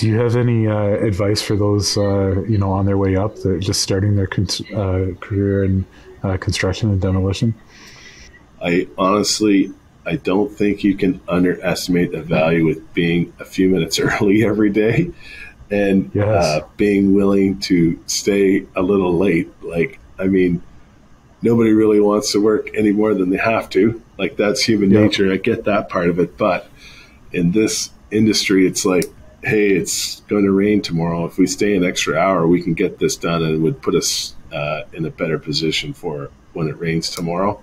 Do you have any advice for those, on their way up, that just starting their career in construction and demolition? I honestly, I don't think you can underestimate the value with being a few minutes early every day, and Yes. being willing to stay a little late. Like, I mean, nobody really wants to work any more than they have to. Like, that's human Yep. nature. I get that part of it. But in this industry, it's like, hey, it's going to rain tomorrow. If we stay an extra hour, we can get this done, and it would put us in a better position for when it rains tomorrow.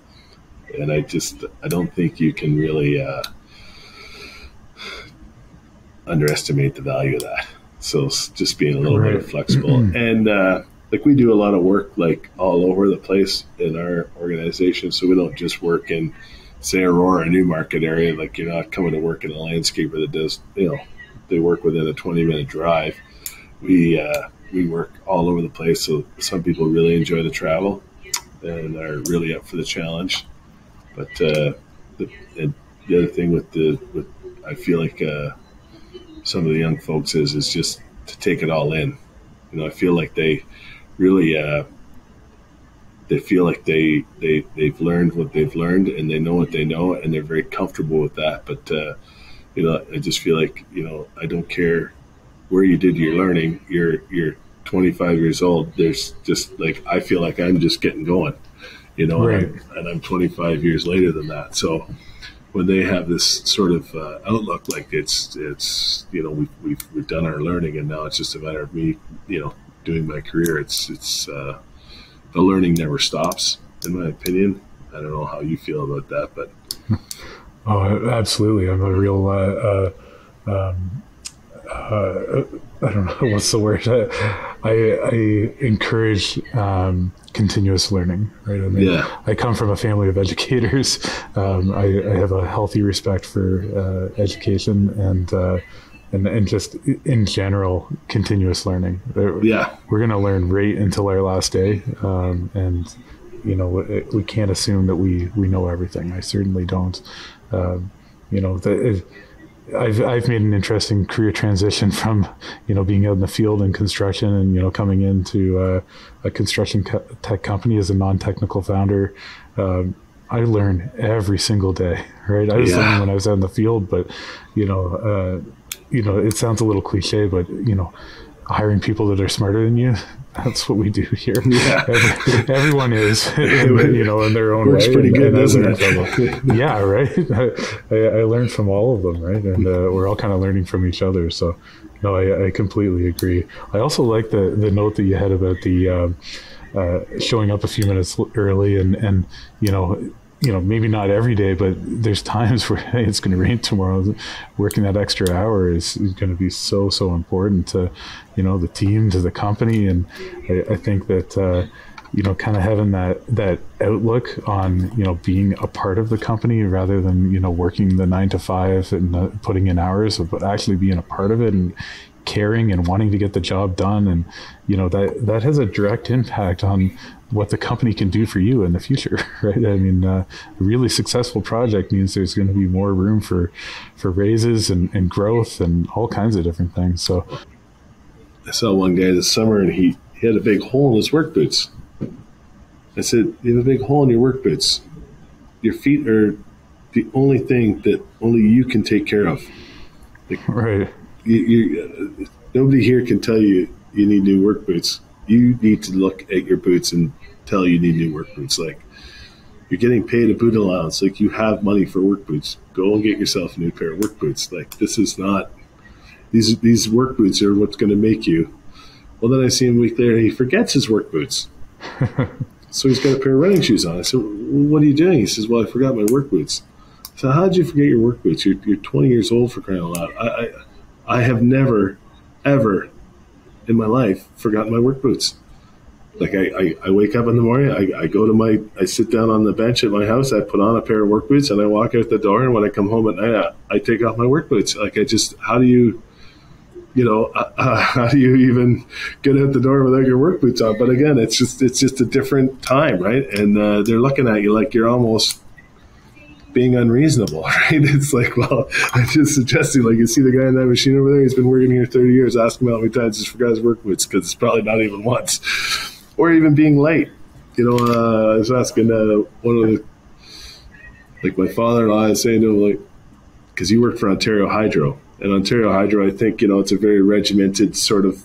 And I don't think you can really underestimate the value of that. So just being a little Right. bit flexible. And like, we do a lot of work like all over the place in our organization. So we don't just work in, say, Aurora, Newmarket area. Like, you're not coming to work in a landscaper that does, they work within a 20-minute drive. We work all over the place. So some people really enjoy the travel and are really up for the challenge. But the other thing with I feel like some of the young folks is just to take it all in. I feel like they really they feel like they've learned what they've learned, and they know what they know, and they're very comfortable with that. But I just feel like, I don't care where you did your learning. You're 25 years old. There's just, like, I feel like I'm just getting going. Right. And I'm 25 years later than that. So when they have this sort of outlook, like it's we've done our learning, and now it's just a matter of me, doing my career. It's the learning never stops, in my opinion. I don't know how you feel about that, but Oh, absolutely. I'm a real, I don't know what's the word. I encourage continuous learning, right? I mean, yeah, I come from a family of educators. I have a healthy respect for education and just in general, continuous learning. yeah, We're going to learn right until our last day. And, we can't assume that we know everything. I certainly don't. I've made an interesting career transition from, being out in the field in construction and, coming into a construction tech company as a non-technical founder. I learn every single day, right? I was learning when I was out in the field, but, it sounds a little cliche, but, hiring people that are smarter than you, that's what we do here. Yeah. Everyone is, in their own works way. pretty good, and doesn't it? Yeah, right. I learned from all of them, right? And we're all kind of learning from each other. So, no, I completely agree. I also like the note that you had about the showing up a few minutes early, and maybe not every day, but there's times where, hey, it's going to rain tomorrow. Working that extra hour is going to be so important to, the team, to the company. And I think that, kind of having that outlook on, being a part of the company rather than, working the 9 to 5 and putting in hours, but actually being a part of it and caring and wanting to get the job done. And, that has a direct impact on what the company can do for you in the future, right? I mean, a really successful project means there's going to be more room for raises and growth and all kinds of different things. So I saw one guy this summer, and he had a big hole in his work boots. I said, "You have a big hole in your work boots. Your feet are the only thing that only you can take care of. Like, right. Nobody here can tell you you need new work boots. You need to look at your boots and tell you need new work boots. Like, you're getting paid a boot allowance. Like, you have money for work boots. Go and get yourself a new pair of work boots. Like, this is not, these work boots are what's going to make you." Well, then I see him a week later, and he forgets his work boots. So he's got a pair of running shoes on. I said, "Well, what are you doing?" He says, "Well, I forgot my work boots." So how did you forget your work boots? You're 20 years old, for crying out loud. I have never, ever in my life forgotten my work boots. Like, I wake up in the morning, I sit down on the bench at my house, I put on a pair of work boots, and I walk out the door, and when I come home at night, I take off my work boots. Like, how do you even get out the door without your work boots on? But again, it's just a different time, right? And they're looking at you like you're almost being unreasonable, right? It's like, well, I'm just suggesting, like, you see the guy in that machine over there, he's been working here 30 years, ask him how many times he's forgot his work boots, because it's probably not even once. Or even being late. You know, I was asking one of the, like, my father-in-law, I was saying to him, like, because he worked for Ontario Hydro, and Ontario Hydro, I think, you know, it's a very regimented sort of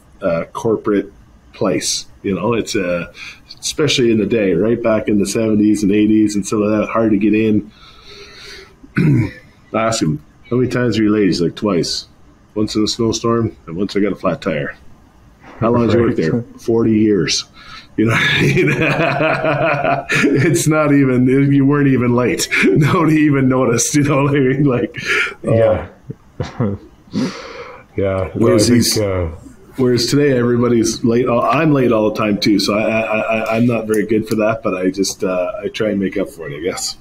corporate place. You know, it's especially in the day, right back in the 70s and 80s and stuff like that, hard to get in. I asked him, how many times are you late? He's like, twice. Once in a snowstorm and once I got a flat tire. How long did you work there? 40 years. You know, it's not even, you weren't even late. Nobody even noticed, you know, like yeah. Yeah. Whereas today everybody's late. I'm late all the time too, so I'm not very good for that. But I just I try and make up for it, I guess.